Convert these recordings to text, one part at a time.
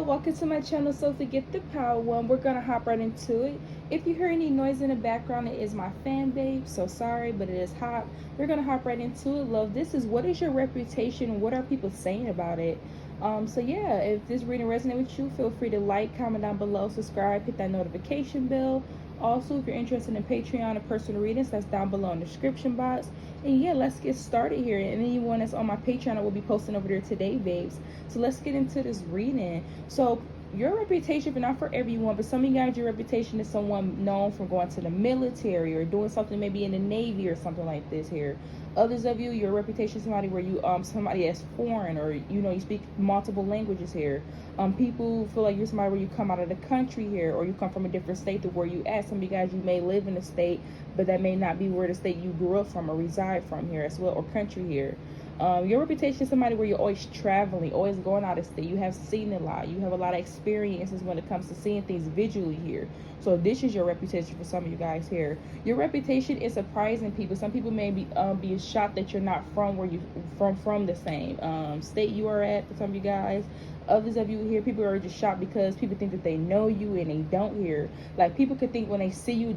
welcome to my channel, Soulfully Gifted Power One. We're gonna hop right into it. If you hear any noise in the background, it is my fan babe. So sorry, but it is hot. We're gonna hop right into it. Love, this is what is your reputation? What are people saying about it? So yeah, if this reading resonates with you, feel free to like, comment down below, subscribe, hit that notification bell. Also, if you're interested in Patreon or personal readings, that's down below in the description box. And yeah, let's get started here. And anyone that's on my Patreon, I will be posting over there today, babes. So let's get into this reading. So your reputation, but not for everyone, but some of you guys, your reputation is someone known for going to the military or doing something maybe in the Navy or something like this here. Others of you, your reputation is somebody where you somebody that's foreign, or you speak multiple languages here. People feel like you're somebody where you come out of the country here, or you come from a different state to where you at. Some of you guys, you may live in a state, but that may not be where the state you grew up from or reside from here as well, or country here. Your reputation is somebody where you're always traveling, always going out of state. You have seen a lot. You have a lot of experiences when it comes to seeing things visually here. So this is your reputation for some of you guys here. Your reputation is surprising people. Some people may be shocked that you're not from where you from the same state you are at. For some of you guys, others of you here, people are just shocked because people think that they know you and they don't here. Like, people could think when they see you,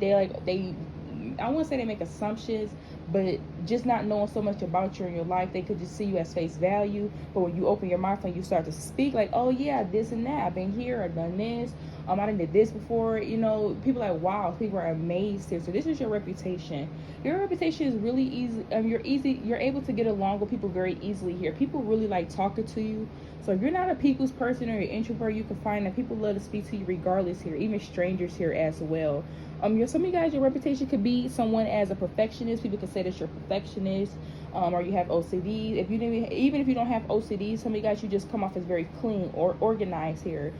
I wouldn't say they make assumptions, but just not knowing so much about you in your life, they could just see you as face value. But when you open your mouth and you start to speak, like, oh yeah, this and that, I've been here, I've done this, I done did this before, people are like, wow, people are amazed here. So this is your reputation. Your reputation is really easy. You're able to get along with people very easily here. People really like talking to you. So if you're not a people's person or an introvert, you can find that people love to speak to you regardless here, even strangers here as well. Some of you guys, your reputation could be someone as a perfectionist. People could say that you're a perfectionist, or you have OCD. Even if you don't have OCD, some of you guys, you just come off as very clean or organized here.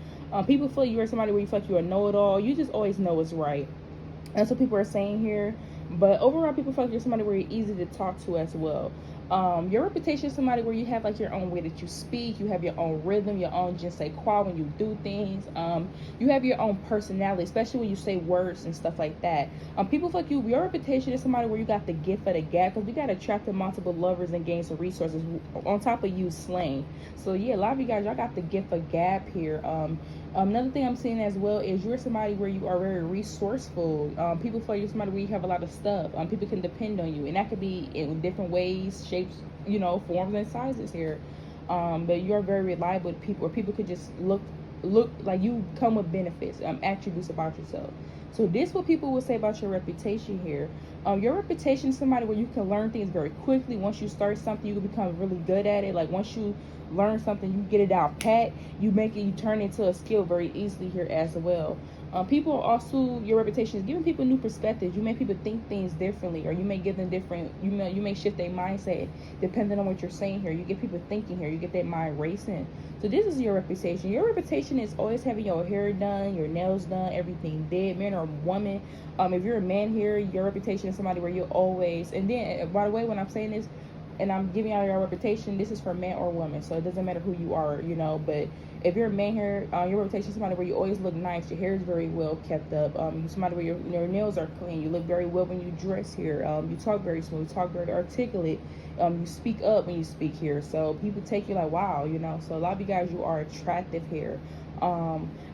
People feel you are somebody where you feel like you're a know-it-all. You just always know what's right. That's what people are saying here. But overall, people feel like you're somebody where you're easy to talk to as well. Your reputation is somebody where you have like your own way that you speak. You have your own rhythm, your own je ne sais quoi when you do things. You have your own personality, especially when you say words and stuff like that. People feel like your reputation is somebody where you got the gift of the gab, because we got attracted multiple lovers and gain some resources on top of you slaying. So yeah, a lot of you guys, y'all got the gift of gab here. Another thing I'm seeing as well is you're somebody where you are very resourceful. People feel you're somebody where you have a lot of stuff. People can depend on you, and that could be in different ways, shapes, forms and sizes here. But you're very reliable with people, or people could just look like you come with benefits, attributes about yourself. So this is what people will say about your reputation here. Your reputation is somebody where you can learn things very quickly. Once you start something, you can become really good at it. Like, once you learn something, you get it down pat, you turn it into a skill very easily here as well. People also, your reputation is giving people new perspectives. You make people think things differently, or you may give them different, you may shift their mindset depending on what you're saying here. You get people thinking here, you get their mind racing. So this is your reputation. Your reputation is always having your hair done, your nails done, everything did, man or woman. If you're a man here, your reputation is somebody where you're always, and then, by the way, when I'm saying this, and I'm giving out your reputation, this is for man or woman, so it doesn't matter who you are, but if you're a man here, your reputation is somebody where you always look nice, your hair is very well kept up, you're somebody where your nails are clean, you look very well when you dress here, you talk very smooth, you talk very articulate, you speak up when you speak here, so people take you like, wow, so a lot of you guys, you are attractive here.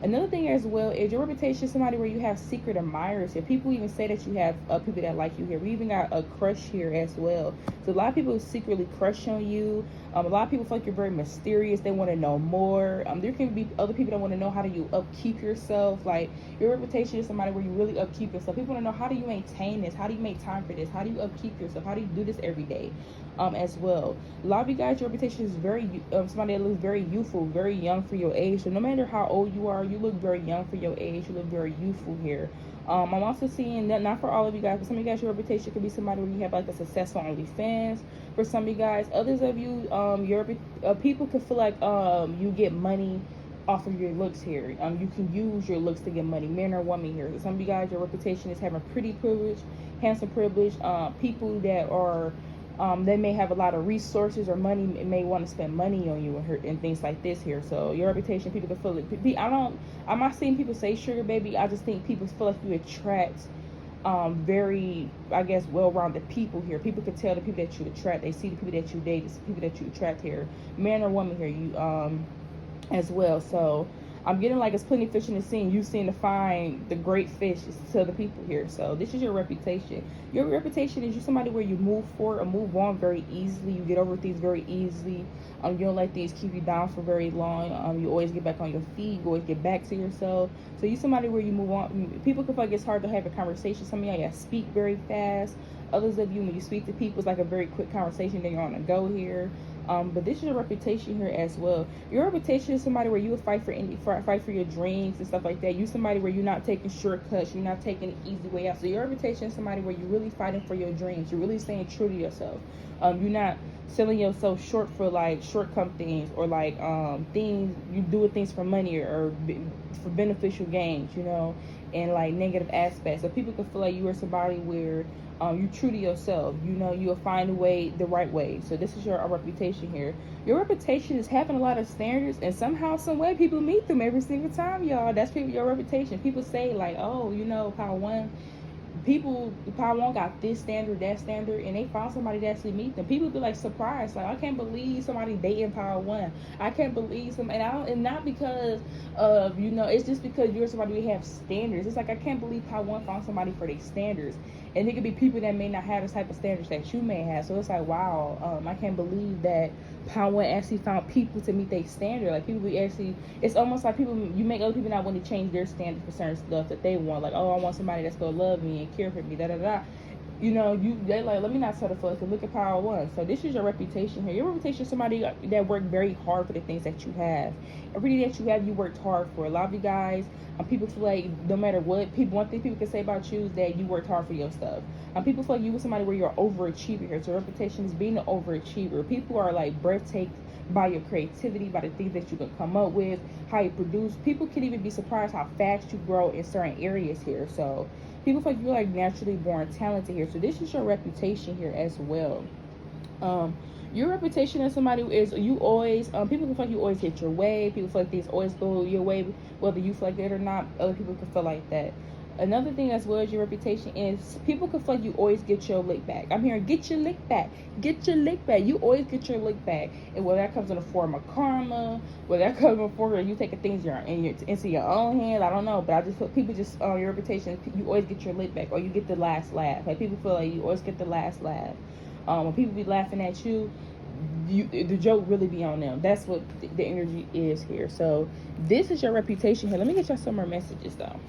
Another thing as well is your reputation is somebody where you have secret admirers here. People even say that you have people that like you here. We even got a crush here as well. So a lot of people secretly crush on you. A lot of people feel like you're very mysterious. They want to know more. There can be other people that want to know how do you upkeep yourself. Like, your reputation is somebody where you really upkeep yourself. People want to know, how do you maintain this? How do you make time for this? How do you upkeep yourself? How do you do this every day as well? A lot of you guys, your reputation is very somebody that looks very youthful, very young for your age. So no matter how old you are, you look very young for your age. You look very youthful here. I'm also seeing that, not for all of you guys, but some of you guys, your reputation could be somebody where you have like a successful OnlyFans. For some of you guys, others of you, people could feel like you get money off of your looks here. You can use your looks to get money, man or woman here. Some of you guys, your reputation is having pretty privilege, handsome privilege. People that are they may have a lot of resources or money, may want to spend money on you and things like this here. So your reputation, people can feel it. I'm not seeing people say sugar baby. I just think people feel like you attract very, I guess, well-rounded people here. People can tell the people that you attract. They see the people that you date, the people that you attract here, man or woman here, you as well. So I'm getting like it's plenty of fish in the sea. You seem to find the great fish to the people here. So this is your reputation. Your reputation is you somebody where you move forward or move on very easily. You get over things very easily. You don't let things keep you down for very long. You always get back on your feet. You always get back to yourself. So you somebody where you move on. People can feel like it's hard to have a conversation. Some of y'all speak very fast. Others of you, when you speak to people, it's like a very quick conversation. Then you're on the go here. But this is your reputation here as well. Your reputation is somebody where you would fight for your dreams and stuff like that. You somebody where you're not taking shortcuts. You're not taking the easy way out. So your reputation is somebody where you're really fighting for your dreams. You're really staying true to yourself. You're not selling yourself short for like shortcome things or like things you doing things for money or for beneficial gains, you know, and like negative aspects. So people can feel like you are somebody where you're true to yourself. You know, you'll find a way, the right way. So this is your reputation here. Your reputation is having a lot of standards, and somehow, some way, people meet them every single time, y'all. That's your reputation. People say like, oh, you know, Power One got this standard, that standard, and they found somebody that actually meet them. People be like surprised, like I can't believe somebody dating Power One. I can't believe and not because of, you know, it's just because you're somebody who have standards. It's like I can't believe Power One found somebody for their standards, and it could be people that may not have the type of standards that you may have. So it's like, wow, I can't believe that Power One actually found people to meet their standard. Like people be actually, it's almost like people, you make other people not want to change their standards for certain stuff that they want. Like, oh, I want somebody that's gonna love me and care for me, da da da. You know, they like, let me not settle for it. Look at Power One. So this is your reputation here. Your reputation is somebody that worked very hard for the things that you have. Everything that you have, you worked hard for. A lot of you guys, people feel like no matter what, one thing people can say about you is that you worked hard for your stuff. People feel like you were somebody where you're an overachiever here. So your reputation is being an overachiever. People are like breathtaking by your creativity, by the things that you can come up with, how you produce. People can even be surprised how fast you grow in certain areas here. So people feel like you're like naturally born talented here. So this is your reputation here as well. Your reputation as somebody is you always, people can feel like you always get your way. People feel like things always go your way, whether you feel like it or not. Other people can feel like that. Another thing as well as your reputation is people can feel like you always get your lick back. I'm hearing get your lick back. Get your lick back. You always get your lick back. And whether that comes in the form of karma, whether that comes in the form of you taking things into your own hands, I don't know. But I just feel people just, your reputation, you always get your lick back or you get the last laugh. Like people feel like you always get the last laugh. When people be laughing at you, the joke really be on them. That's what the energy is here. So this is your reputation here. Let me get y'all some more messages though.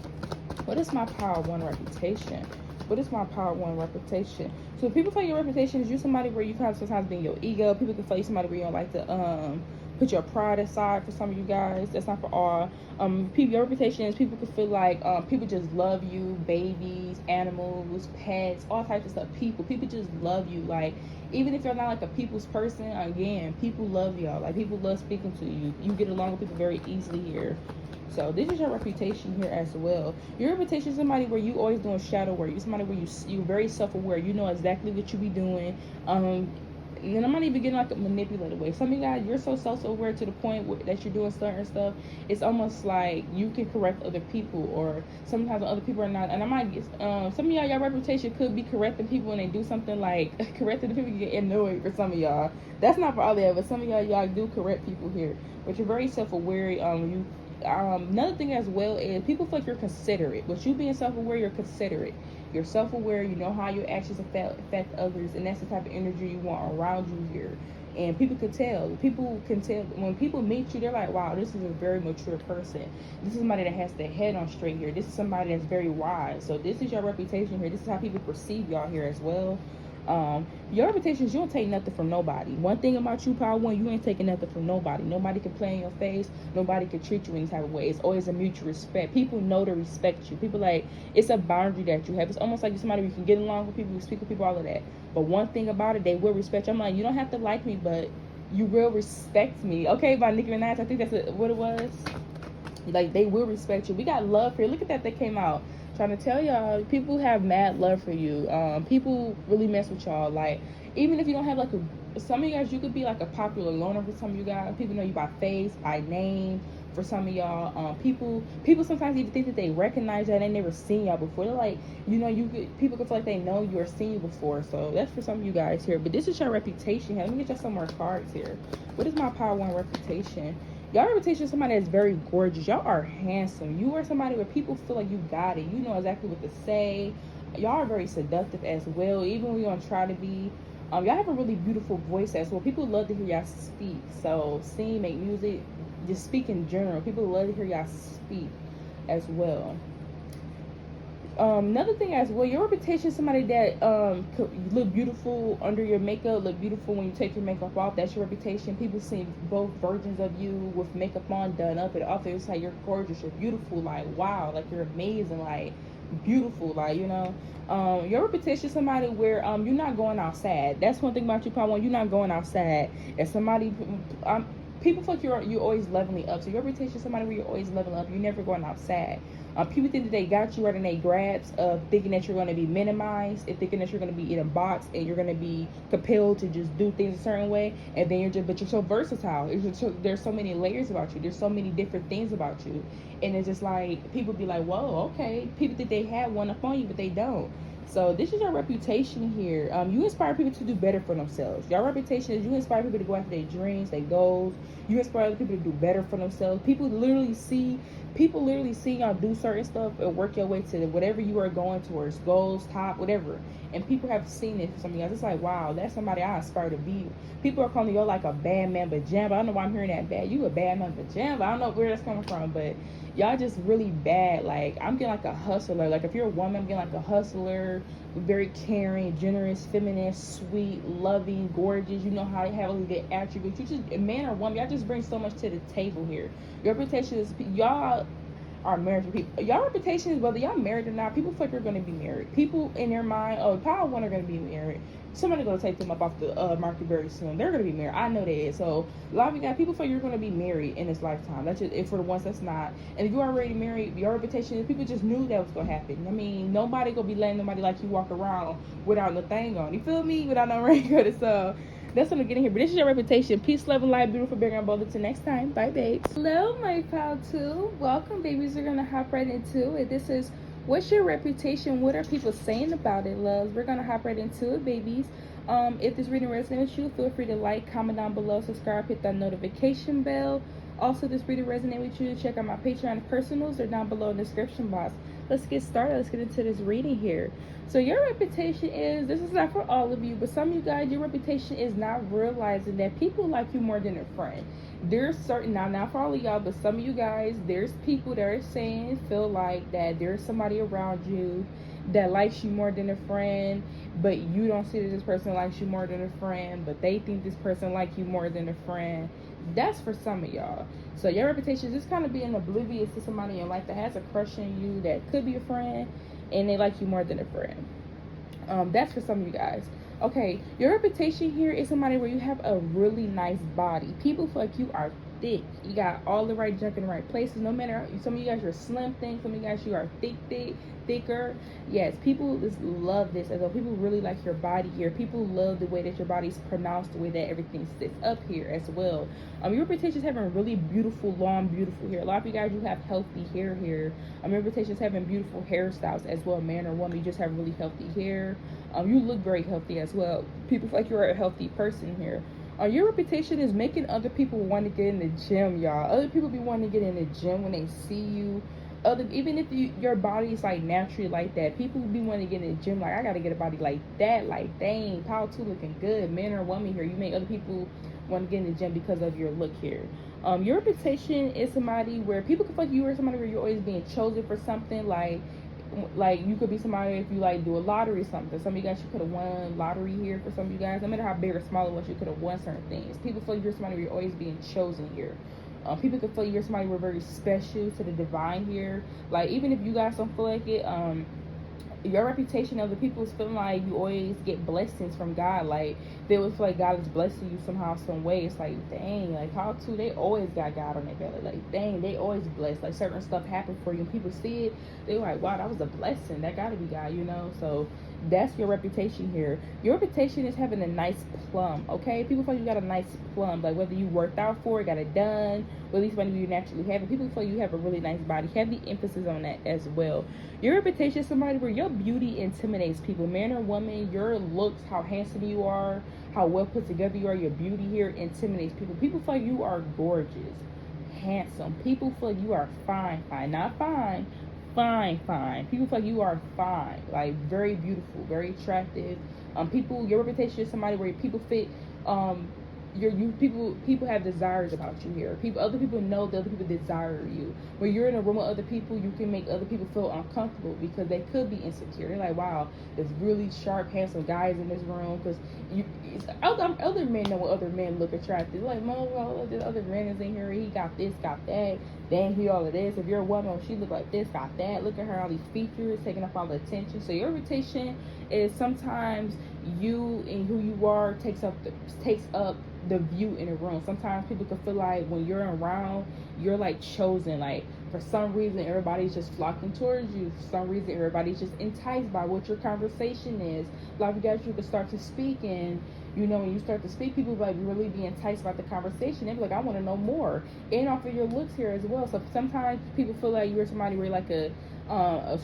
What is my Power One reputation? What is my Power One reputation? So people feel your reputation is you somebody where you kind of sometimes being your ego. People can feel you somebody where you don't like to put your pride aside. For some of you guys, that's not for all. People, your reputation is people can feel like people just love you, babies, animals, pets, all types of stuff. People just love you. Like even if you're not like a people's person, again, people love y'all. Like people love speaking to you. You get along with people very easily here. So this is your reputation here as well. Your reputation is somebody where you always doing shadow work. You're somebody where you're very self-aware. You know exactly what you be doing. And I'm not even getting like a manipulative way. Some of you guys, you're so self-aware to the point that you're doing certain stuff. It's almost like you can correct other people, or sometimes other people are not. And I might get some of y'all reputation could be correcting people when they do something like correcting the people. You get annoyed for some of y'all. That's not for all of y'all, but some of y'all do correct people here. But you're very self-aware. Another thing as well is people feel like you're considerate. With you being self-aware, you're considerate. You're self-aware. You know how your actions affect others, and that's the type of energy you want around you here. And people can tell. People can tell when people meet you. They're like, "Wow, this is a very mature person. This is somebody that has their head on straight here. This is somebody that's very wise." So this is your reputation here. This is how people perceive y'all here as well. Your reputation is you don't take nothing from nobody. One thing about you, Power One, you ain't taking nothing from nobody. Nobody can play in your face. Nobody can treat you any type of way. It's always a mutual respect. People know to respect you. People like, it's a boundary that you have. It's almost like you're somebody you can get along with people, you speak with people, all of that. But one thing about it, they will respect you. I'm like, you don't have to like me, but you will respect me. Okay, by Nicki Minaj, I think that's what it was. Like, they will respect you. We got love here. Look at that came out. Trying to tell y'all, people have mad love for you. People really mess with y'all. Like, even if you don't have like some of you guys, you could be like a popular loner for some of you guys. People know you by face, by name. For some of y'all, people sometimes even think that they recognize that they never seen y'all before. They're like, you know, people can feel like they know you or seen you before. So that's for some of you guys here. But this is your reputation here. Let me get you some more cards here. What is my Power One reputation? Y'all reputation is somebody that's very gorgeous. Y'all are handsome. You are somebody where people feel like you got it. You know exactly what to say. Y'all are very seductive as well, even when you don't try to be. Y'all have a really beautiful voice as well. People love to hear y'all speak. So sing, make music, just speak in general. People love to hear y'all speak as well. Another thing as well, your reputation is somebody that could look beautiful under your makeup, look beautiful when you take your makeup off. That's your reputation. People see both versions of you with makeup on, done up, and off. It's like you're gorgeous, you're beautiful, like wow, like you're amazing, like beautiful, like you know. Your reputation is somebody where you're not going outside. That's one thing about you, Paul. You're not going outside. If somebody people feel like you're always leveling up. So your reputation is somebody where you're always leveling up. You're never going outside. People think that they got you right in their grabs of thinking that you're going to be minimized and thinking that you're going to be in a box and you're going to be compelled to just do things a certain way. And then but you're so versatile. There's so many layers about you. There's so many different things about you. And it's just like, people be like, whoa, okay. People think they have one up on you, but they don't. So this is your reputation here. You inspire people to do better for themselves. Your reputation is you inspire people to go after their dreams, their goals. You inspire other people to do better for themselves. People literally see y'all do certain stuff and work your way to whatever you are going towards, goals, top, whatever. And people have seen it for some of you guys. It's like, wow, that's somebody I aspire to be. People are calling you like a bad man pajama. I don't know why I'm hearing that bad. You a bad man pajama. I don't know where that's coming from, but y'all just really bad. Like, I'm getting like a hustler. Like, if you're a woman, I'm getting like a hustler, very caring, generous, feminine, sweet, loving, gorgeous. You know how to have all good attributes. You just, a man or woman, y'all just bring so much to the table here. Your reputation is, y'all are married for people. Y'all reputation is whether y'all married or not. People feel like you're going to be married. People in their mind, oh, Power One are going to be married. Somebody's going to take them up off the market very soon. They're going to be married. I know they is. So a lot of you guys, people feel you're going to be married in this lifetime. That's just it for the ones that's not. And if you are already married, your reputation is people just knew that was going to happen. I mean, nobody going to be letting nobody like you walk around without no thing on. You feel me? Without no ring. So that's what I'm getting here. But this is your reputation. Peace, love, and light. Beautiful background both. Until next time. Bye, babes. Hello, my pal too. Welcome, babies. We're gonna hop right into it. This is what's your reputation? What are people saying about it, loves? We're gonna hop right into it, babies. If this reading resonates with you, feel free to like, comment down below, subscribe, hit that notification bell. Also, if this reading resonates with you, check out my Patreon and personals. They're down below in the description box. Let's get started. Let's get into this reading here. So your reputation is, this is not for all of you, but some of you guys, your reputation is not realizing that people like you more than a friend. There's certain, now not for all of y'all, but some of you guys, there's people that are saying, feel like that there's somebody around you that likes you more than a friend, but you don't see that this person likes you more than a friend, but they think this person likes you more than a friend. That's for some of y'all. So your reputation is just kind of being oblivious to somebody in your life that has a crush on you, that could be a friend, and they like you more than a friend. That's for some of you guys. Okay, your reputation here is somebody where you have a really nice body. People feel like you are thick. You got all the right junk in the right places. No matter, some of you guys are slim thin, some of you guys you are thicker. Yes, people just love this. As though people really like your body here. People love the way that your body's pronounced, the way that everything sits up here as well. Your reputation is having really beautiful, long, beautiful hair. A lot of you guys, you have healthy hair here. Your reputation is having beautiful hairstyles as well, man or woman. You just have really healthy hair. You look very healthy as well. People feel like you're a healthy person here. Your reputation is making other people want to get in the gym, y'all. Other people be wanting to get in the gym when they see you. Even if your body is like naturally like that, people be wanting to get in the gym like, I gotta get a body like that. Like, dang, Power 2 looking good. Man or woman here, you make other people want to get in the gym because of your look here. Your reputation is somebody where people can feel like you are somebody where you're always being chosen for something. Like you could be somebody if you like do a lottery or something. Some of you guys, you could have won lottery here. For some of you guys, no matter how big or small it was, you could have won certain things. People feel like you're somebody where you're always being chosen here. People could feel like you're somebody who are very special to the divine here. Like, even if you guys don't feel like it, your reputation of the people is feeling like you always get blessings from God. Like, they always feel like God is blessing you somehow, some way. It's like, dang, like How To, they always got God on their belly. Like, dang, they always blessed. Like, certain stuff happened for you and people see it, they're like, wow, that was a blessing. That gotta be God, you know? So that's your reputation here. Your reputation is having a nice plum, okay? People feel you got a nice plum. Like, whether you worked out for it, got it done, or at least when you naturally have it, people feel you have a really nice body. Heavy emphasis on that as well. Your reputation is somebody where your beauty intimidates people. Man or woman, your looks, how handsome you are, how well put together you are, your beauty here intimidates people. People feel like you are gorgeous. handsome. People feel like you are fine, not fine, fine. People feel like you are fine, like very beautiful, very attractive. Your reputation is somebody where people fit. People have desires about you here. Other people know that other people desire you. When you're in a room with other people, you can make other people feel uncomfortable because they could be insecure. They're like, wow, there's really sharp, handsome guys in this room. Because other men know what other men look attractive. Like, well, this other man is in here. He got this, got that. Then he all of this. If you're a woman, she look like this, got that. Look at her, all these features, taking up all the attention. So your reputation is sometimes you and who you are takes up the view in a room. Sometimes people can feel like when you're around, you're like chosen. Like for some reason, everybody's just flocking towards you. For some reason, everybody's just enticed by what your conversation is. A lot of you guys, you can start to speak, and you know, when you start to speak, people like really be enticed by the conversation. They be like, I want to know more. And off of your looks here as well. So sometimes people feel like you're somebody where you're like a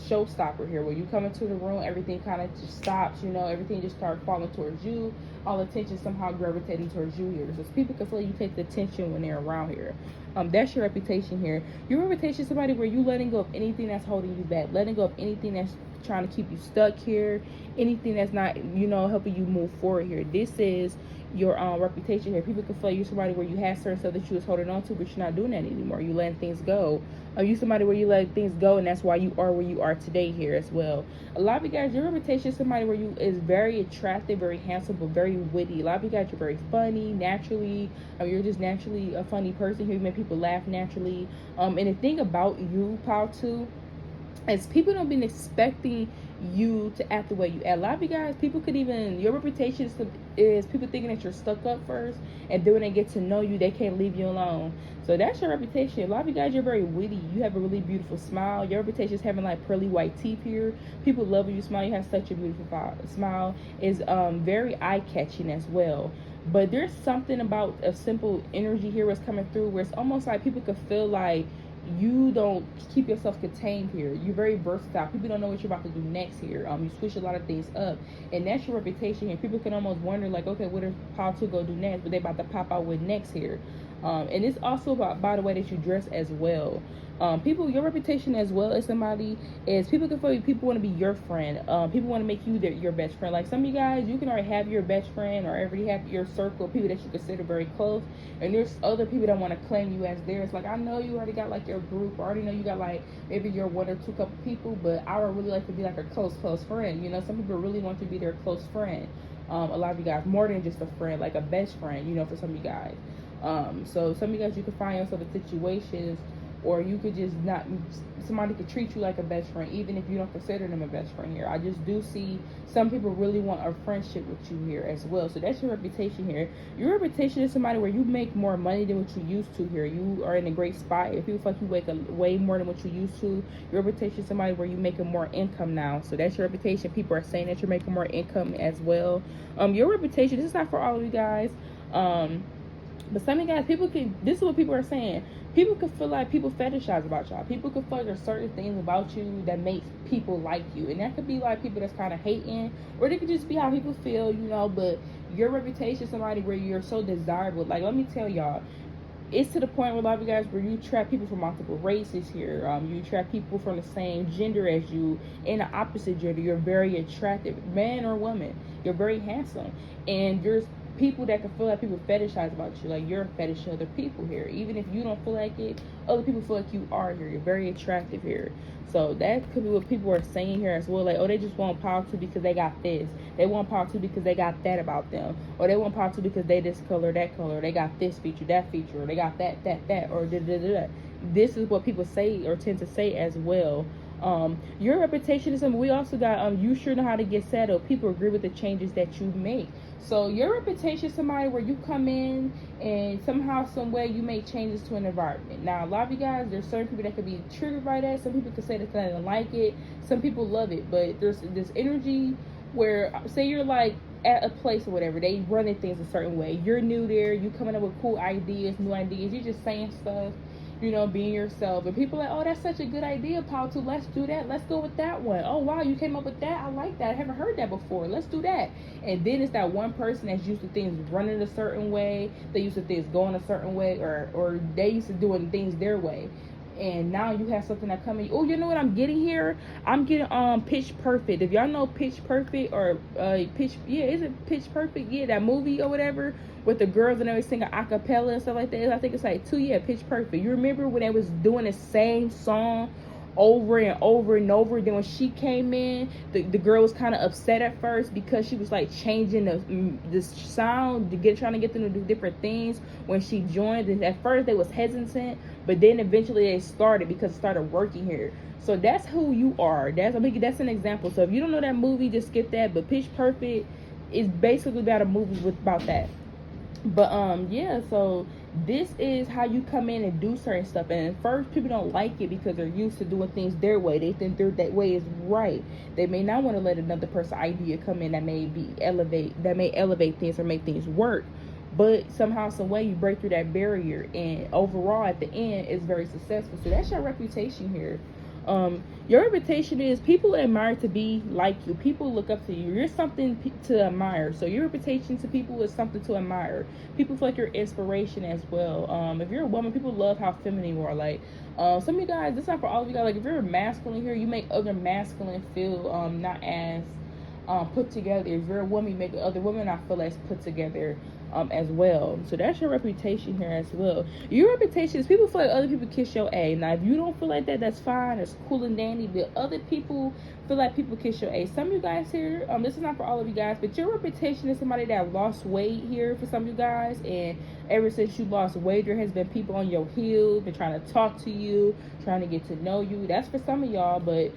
showstopper here, where you come into the room, everything kind of just stops, you know, everything just starts falling towards you, all attention somehow gravitating towards you here. So people can feel like you take the attention when they're around here. That's your reputation here. Your reputation is somebody where you letting go of anything that's holding you back, letting go of anything that's trying to keep you stuck here, anything that's not, you know, helping you move forward here. This is your reputation here. People can feel like you're somebody where you had certain stuff that you was holding on to, but you're not doing that anymore. You letting things go. You somebody where you let things go, and that's why you are where you are today here as well. A lot of you guys, your reputation is somebody where you is very attractive, very handsome, but very witty. A lot of you guys are very funny naturally. You're just naturally a funny person who make people laugh naturally. And the thing about you, Pal, too, is people don't be expecting you to act the way you act. A lot of you guys, people could even, your reputation is people thinking that you're stuck up first, and then when they get to know you, they can't leave you alone. So that's your reputation. A lot of you guys, you're very witty. You have a really beautiful smile. Your reputation is having like pearly white teeth here. People love when you smile. You have such a beautiful smile. Is very eye-catching as well. But there's something about a simple energy here that's coming through where it's almost like people could feel like you don't keep yourself contained here. You're very versatile. People don't know what you're about to do next here. You switch a lot of things up, and that's your reputation here. People can almost wonder like, okay, what is Paul to go do next? But they about to pop out with next here. And it's also about by the way that you dress as well. Your reputation as well as somebody is people can feel you. People want to be your friend. People want to make you your best friend. Like some of you guys, you can already have your best friend or already have your circle of people that you consider very close. And there's other people that want to claim you as theirs. Like, I know you already got like your group. I already know you got like maybe your one or two couple people, but I would really like to be like a close friend. You know, some people really want to be their close friend. A lot of you guys, more than just a friend, like a best friend, you know, for some of you guys. So some of you guys, you can find yourself in situations, or you could just not, somebody could treat you like a best friend, even if you don't consider them a best friend here. I just do see some people really want a friendship with you here as well. So that's your reputation here. Your reputation is somebody where you make more money than what you used to here. You are in a great spot. If people feel like you make way more than what you used to, your reputation is somebody where you're making more income now. So that's your reputation. People are saying that you're making more income as well. Your reputation, this is not for all of you guys. But some of you guys, this is what people are saying. People could feel like people fetishize about y'all. People could feel like there's certain things about you that makes people like you. And that could be like people that's kind of hating, or they could just be how people feel, you know. But your reputation is somebody where you're so desirable. Like, let me tell y'all, it's to the point where a lot of you guys where you trap people from multiple races here. You trap people from the same gender as you, in the opposite gender. You're very attractive, man or woman. You're very handsome, and you're people that can feel like people fetishize about you, like you're a fetish to other people here. Even if you don't feel like it, other people feel like you are here. You're very attractive here. So that could be what people are saying here as well. Like, oh, they just want power to because they got this. They want power to because they got that about them. Or they want power to because they this color, that color. They got this feature, that feature. Or they got that, or da. This is what people say or tend to say as well. Your reputation is something. We also got you sure know how to get settled. People agree with the changes that you make. So your reputation is somebody where you come in and somehow, some way you make changes to an environment. Now, a lot of you guys, there's certain people that could be triggered by that. Some people could say that they don't like it. Some people love it. But there's this energy where, say you're like at a place or whatever, they running things a certain way. You're new there. You coming up with cool ideas, new ideas. You're just saying stuff. you know, being yourself. And people are like, oh, that's such a good idea, Paul, too. Let's do that. Let's go with that one. Oh, wow, you came up with that. I like that. I haven't heard that before. Let's do that. And then it's that one person that's used to things running a certain way. They used to things going a certain way, or they used to doing things their way. And now you have something that coming. Oh, you know what I'm getting here? I'm getting Pitch Perfect. If y'all know Pitch Perfect or is it Pitch Perfect? Yeah, that movie or whatever with the girls and they sing a acapella and stuff like that. I think it's like Pitch Perfect. You remember when they was doing the same song over and over and over? Then when she came in, the girl was kind of upset at first because she was like changing the sound trying to get them to do different things when she joined. And at first they was hesitant, but then eventually they started because it started working here. So that's who you are. That's an example. So if you don't know that movie, just skip that. But Pitch Perfect is basically about a movie about that. But yeah, so this is how you come in and do certain stuff. And at first people don't like it because they're used to doing things their way. They think that way is right. They may not want to let another person's idea come in that may elevate things or make things work. But somehow, some way, you break through that barrier, and overall at the end it's very successful. So that's your reputation here. Your reputation is people admire to be like you. People look up to you. You're something to admire. So your reputation to people is something to admire. People feel like you're inspiration as well. If you're a woman, people love how feminine you are. Like some of you guys, this is not for all of you guys. Like if you're masculine here, you make other masculine feel not as put together. If you're a woman, you make other women not feel as put together as well. So that's your reputation here as well. Your reputation is people feel like other people kiss your A. Now if you don't feel like that, that's fine. It's cool and dandy. But other people feel like people kiss your A. Some of you guys here, this is not for all of you guys, but your reputation is somebody that lost weight here for some of you guys. And ever since you lost weight, there has been people on your heels, been trying to talk to you, trying to get to know you. That's for some of y'all, but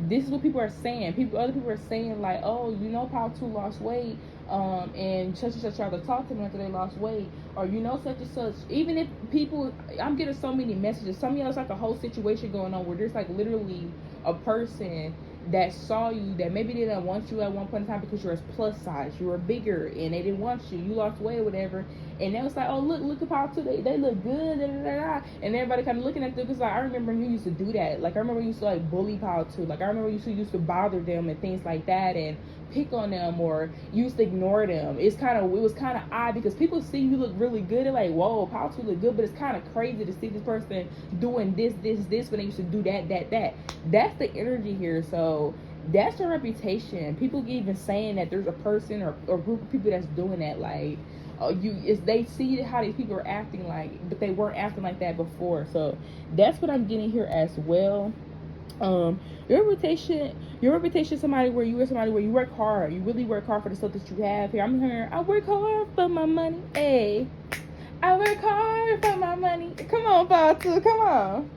this is what people are saying. Other people are saying like, oh, you know, Paul 2 lost weight, and such and such tried to talk to them after they lost weight, or you know, such and such. Even if people, I'm getting so many messages. Some of y'all, it's like a whole situation going on where there's like literally a person that saw you that maybe they didn't want you at one point in time because you're plus size, you were bigger, and they didn't want you. You lost weight or whatever, and they was like, oh, look at Paul 2, they look good, da, da, da, da. And everybody kind of looking at them because like, I remember you used to do that. Like I remember you used to like bully Paul 2. Like I remember you used to bother them and things like that, and pick on them, or you used to ignore them. It was kind of odd because people see you look really good. They're like, whoa, Paul 2 look good, but it's kind of crazy to see this person doing this when they used to do that. That's the energy here. So that's your reputation. People even saying that there's a person or group of people that's doing that. Like they see how these people are acting like, but they weren't acting like that before. So that's what I'm getting here as well. Your reputation is somebody where you work hard. You really work hard for the stuff that you have here. I'm hearing, I work hard for my money. Hey, I work hard for my money. Come on, Paul 2, come on.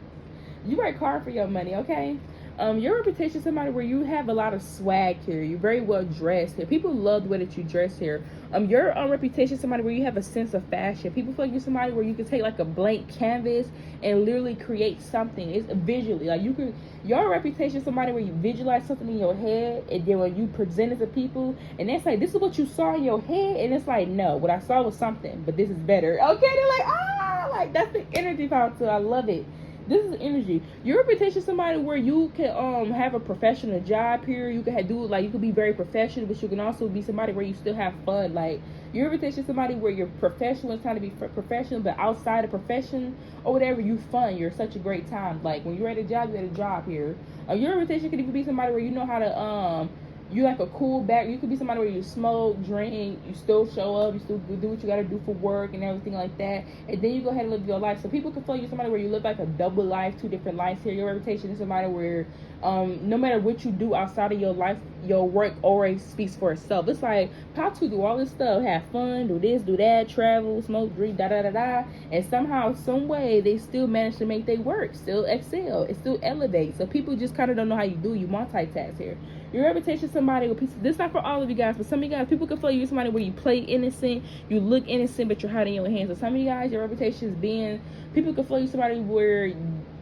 You work hard for your money, okay? Your reputation is somebody where you have a lot of swag here. You're very well dressed here. People love the way that you dress here. Your reputation is somebody where you have a sense of fashion. People feel like you're somebody where you can take like a blank canvas and literally create something. It's visually like you can. Your reputation is somebody where you visualize something in your head, and then when you present it to people, and they say, this is what you saw in your head, and it's like, no, what I saw was something, but this is better. Okay, they're like, like that's the energy power too. I love it. This is energy. Your reputation is somebody where you can have a professional job here. You can you could be very professional, but you can also be somebody where you still have fun. Like your reputation is somebody where you're professional and trying to be professional, but outside of profession or whatever, you fun. You're such a great time. Like when you're at a job, you're at a job here. Your reputation could even be somebody where you know how to you like a cool back. You could be somebody where you smoke, drink, you still show up, you still do what you gotta do for work and everything like that, and then you go ahead and live your life. So people can feel you somebody where you live like a double life, 2 different lives here. Your reputation is somebody where no matter what you do outside of your life, your work always speaks for itself. It's like Paul 2 do all this stuff, have fun, do this, do that, travel, smoke, drink, and somehow, some way, they still manage to make their work still excel, it still elevate. So people just kind of don't know how you do. You multitask here. Your reputation is somebody with pieces. This is not for all of you guys, but some of you guys, people can feel you somebody where you play innocent, you look innocent, but you're hiding your hands. So some of you guys, your reputation is being, people can feel you somebody where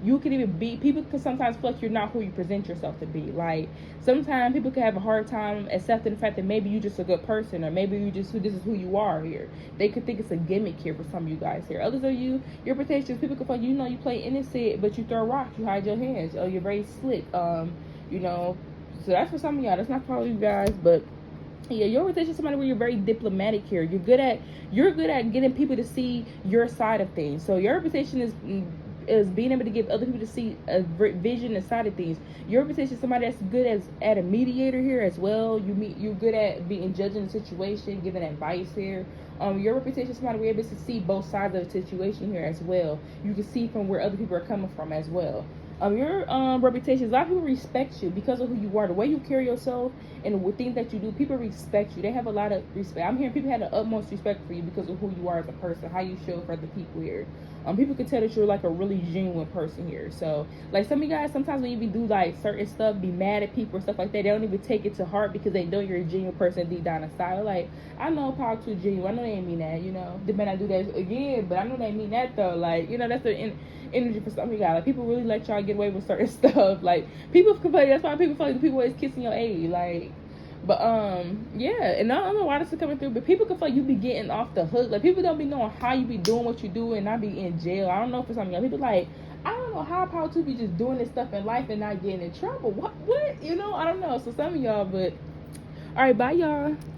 you could even be, people can sometimes feel like you're not who you present yourself to be. Like, sometimes people can have a hard time accepting the fact that maybe you're just a good person, or maybe you just, this is who you are here. They could think it's a gimmick here for some of you guys here. Others of you, your potentials, people can feel like, you know, you play innocent, but you throw rocks, you hide your hands. Oh, you're very slick. You know, so that's for some of y'all. That's not for all you guys, but yeah, your rotation is somebody where you're very diplomatic here. You're good at getting people to see your side of things. So your reputation is being able to give other people to see a vision and side of things. Your reputation is somebody that's good at a mediator here as well. You're good at being judging the situation, giving advice here. Your reputation is somebody where you're able to see both sides of the situation here as well. You can see from where other people are coming from as well. Your reputation, a lot of people respect you because of who you are, the way you carry yourself, and the things that you do. People respect you. They have a lot of respect. I'm hearing people have the utmost respect for you because of who you are as a person, how you show for other people here. People can tell that you're like a really genuine person here. So, like, some of you guys, sometimes when you do like certain stuff, be mad at people or stuff like that, they don't even take it to heart because they know you're a genuine person deep down inside. Like, I know Paul too genuine. I know they ain't mean that, you know. They may not do that again, but I know they mean that though. Like, you know, that's the energy for some of you guys. Like, people really let y'all get away with certain stuff. Like, people complain. That's why people feel like the people always kissing your A. Like, but yeah, and I don't know why this is coming through, but people can feel like you be getting off the hook. Like, people don't be knowing how you be doing what you do and not be in jail. I don't know for some of y'all. People like, I don't know how Power 2 be just doing this stuff in life and not getting in trouble. What? You know, I don't know. So some of y'all, but all right, bye y'all.